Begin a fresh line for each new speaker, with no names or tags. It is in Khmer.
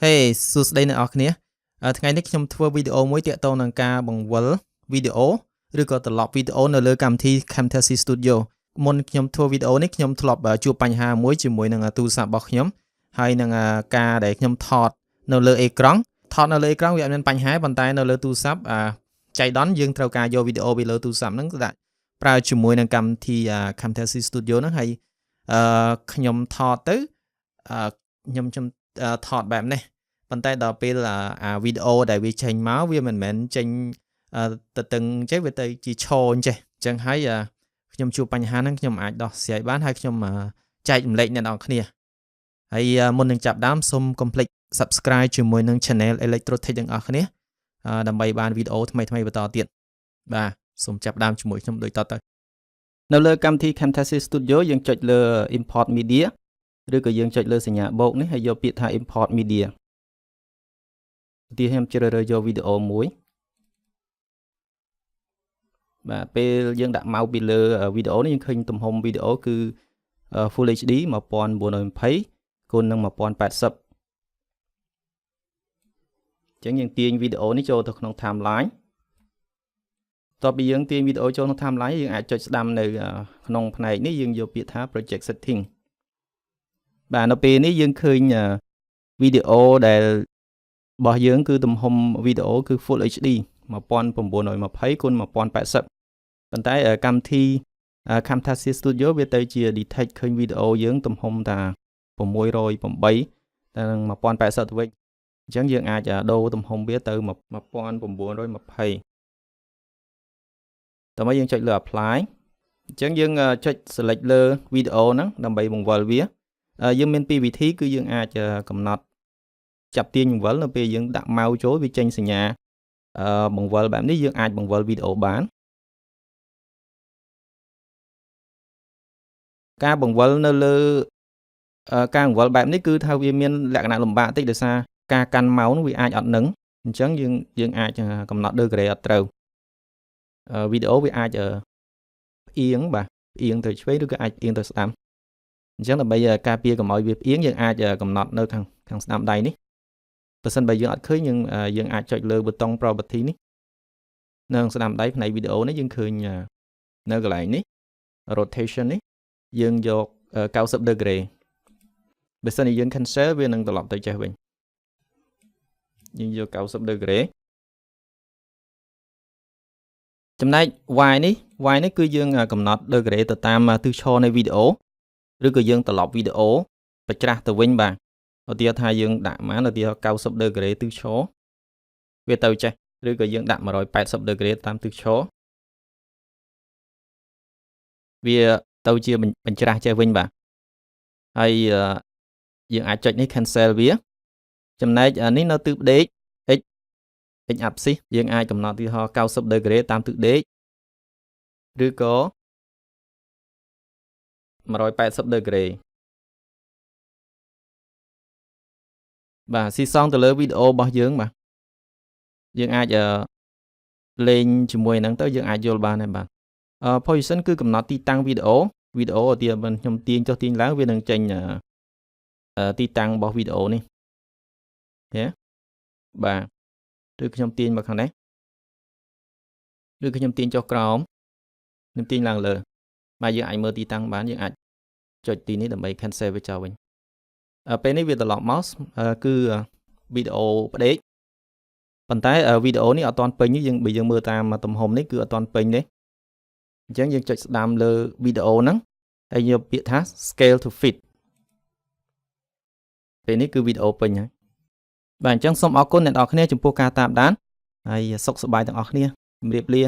Hey សួស្តីអ្នកនរគ្នាថ្ងៃនេះខ្ញុំធ្វើវីដេអូមួយទាក់ទងនឹងការបង្វិលវីដេអូឬក៏ត្រឡប់វីដេអូនៅលើកម្មវិធី Camtasia Studio មុនខ្ញុំធ្វើវីដេអូនេះខ្ញុំធ្លាប់ជួបបញ្ហាមួយជាមួយនឹងទូរស័ព្ទរបស់ខ្ញុំហើយនឹងការដែលខ្ញុំថតនៅលើអេក្រង់វាអត់មានបញ្ហាប៉ុន្តែនៅលើទូរស័ព្ទចៃដន្យយើងត្រូវការយកវីដេអូពីលើទូរស័ព្ទហ្នឹងដាក់ប្រើជាមួយនឹងកម្មវិធី Camtasia Studio ហ្នឹងហើយខ្ញុំថតទៅខ្ញុំថតបែបនេះប៉ុន្តែដល់ពេលវីដេអូដែលវាចេញមកវាមិនមែនចេញទៅតឹងចេះវាទៅជាឈរអញ្ចឹងហើយខ្ញុំជួបបញ្ហាហ្នឹងខ្ញុំអាចដោះស្រាយបានហើយខ្ញុំចែករំលែកអ្នកនរគ្នាហើយមុននឹងចាប់ដើមសូមកុំភ្លេច Subscribe ជាមួយនឹង Channel Electrotech ទាំងអស់គ្នាដើម្បីបានវីដេអូថ្មីៗបន្តទៀតបាទសូមចាប់ដើមជាមួយខ្ញុំដូចតទៅនៅលើកម្មវិធី Camtasia Studio យើងចុចលើ Import Media ឬក៏យើងចុចលើសញ្ញាបូកនេះហើយយកពាក្យថា Import Media ទីខ្ញុំជ្រើសរើសយកវីដេអូមួយបាទពេលយើងដាក់ម៉ៅពីលើវីដេអូនេះយើងឃើញទំហំវីដេអូគឺ Full HD 1920គុណនឹង1080អញ្ចឹងយើងទាញវីដេអូនេះចូលទៅក្នុង timeline តបពីយើងទាញវីដេអូចូលក្នុង timeline យើងអាចចុចស្ដាំនៅក្នុងផ្នែកនេះយើងយកពាក្យថា Project Setting បាទនៅពេលនេះយើងឃើញវីដេអូដែលរបស់យើងគឺទំហំវីដេអូគឺ Full HD 1920គុណ1080ប៉ុន្តែកម្មវិធី Camtasia Studio វាទៅជា detect ឃើញវីដេអូយើងទំហំតា608តែនឹង1080ទៅវិញអញ្ចឹងយើងអាចដូរទំហំវាទៅ1920តើមកយើងចុចលើ apply អញ្ចឹងយើងចុច select លើវីដេអូហ្នឹងដើម្បីបង្វិលវាយើងមានពីរវិធីគឺយើងអាចកំណត់ចាប់ទាញបង្វិលនៅពេលយើងដាក់ម៉ៅចូលវាចេញសញ្ញាបង្វិលបែបនេះយើងអាចបង្វិលវីដេអូបានការបង្វិលនៅលើការបង្វិលបែបនេះគឺថាវាមានលក្ខណៈលំបាកតិចដោយសារការកាន់ម៉ៅនោះវាអាចអត់នឹងអញ្ចឹងយើងអាចកំណត់ degree អត់ត្រូវវីដេអូវាអាចផ្អៀងបាទផ្អៀងទៅឆ្វេងឬក៏អាចផ្អៀងទៅស្ដាំអញ្ចឹងដើម្បីការពារកុំឲ្យវាផ្អៀងយើងអាចកំណត់នៅខាងស្ដាំដៃនេះបើសិនបើយើងអត់ឃើញយើងអាចចុចលើប៊ូតុង property នេះនៅស្ដាំដៃផ្នែកវីដេអូនេះយើងឃើញនៅកន្លែងនេះ rotation នេះយើងយក90 degree បើសិនជាយើង cancel វានឹងត្រឡប់ទៅចេះវិញយើងយក90 degree ចំណែក y នេះគឺយើងកំណត់ degree ទៅតាមទិសឈរនៃវីដេអូឬក៏យើងត្រឡប់វីដេអូបញ្ច្រាស់ទៅវិញបាទឧទាហរណ៍ថាយើងដាក់មកឧទាហរណ៍90 degree ទិសឈរវាទៅចេះឬក៏យើងដាក់180 degree តាមទិសឈរវាទៅជាបញ្ច្រាស់ចេះវិញបាទហើយយើងអាចចុចនេះ cancel វាចំណែកនេះនៅទិសដេក x axis យើងអាចកំណត់ទីហោ90 degree តាមទិសដេកឬក៏180 degree បាទស៊ីសងទៅលើវីដេអូរបស់យើងបាទយើងអាចលេងជាមួយហ្នឹងទៅយើងអាចយល់បានដែរបាទposition គឺកំណត់ទីតាំងវីដេអូឧទាហរណ៍ខ្ញុំទាញចុះទាញឡើងវានឹងចេញទីតាំងរបស់វីដេអូនេះបាទឬខ្ញុំទាញមកខាងនេះឬខ្ញុំទាញចុះក្រោមខ្ញុំទាញឡើងលើបាទយើងអាចមើលទីតាំងបានយើងអាចចុចទីនេះដើម្បី cancel វាចោលវិញពេលនេះវាត្រឡប់មកគឺវីដេអូផ្ដេកប៉ុន្តែវីដេអូនេះអត់ទាន់ពេញទេបើយើងមើលតាមទំហំនេះគឺអត់ទាន់ពេញទេអញ្ចឹងយើងចុចស្ដាំលើវីដេអូហ្នឹងហើយយកពាក្យថា scale to fit ពេលនេះគឺវីដេអូពេញហើយបាទអញ្ចឹងសូមអរគុណអ្នកនរគ្នាចំពោះការតាមដានហើយសុខសប្បាយទាំងអស់គ្នាជម្រាបលា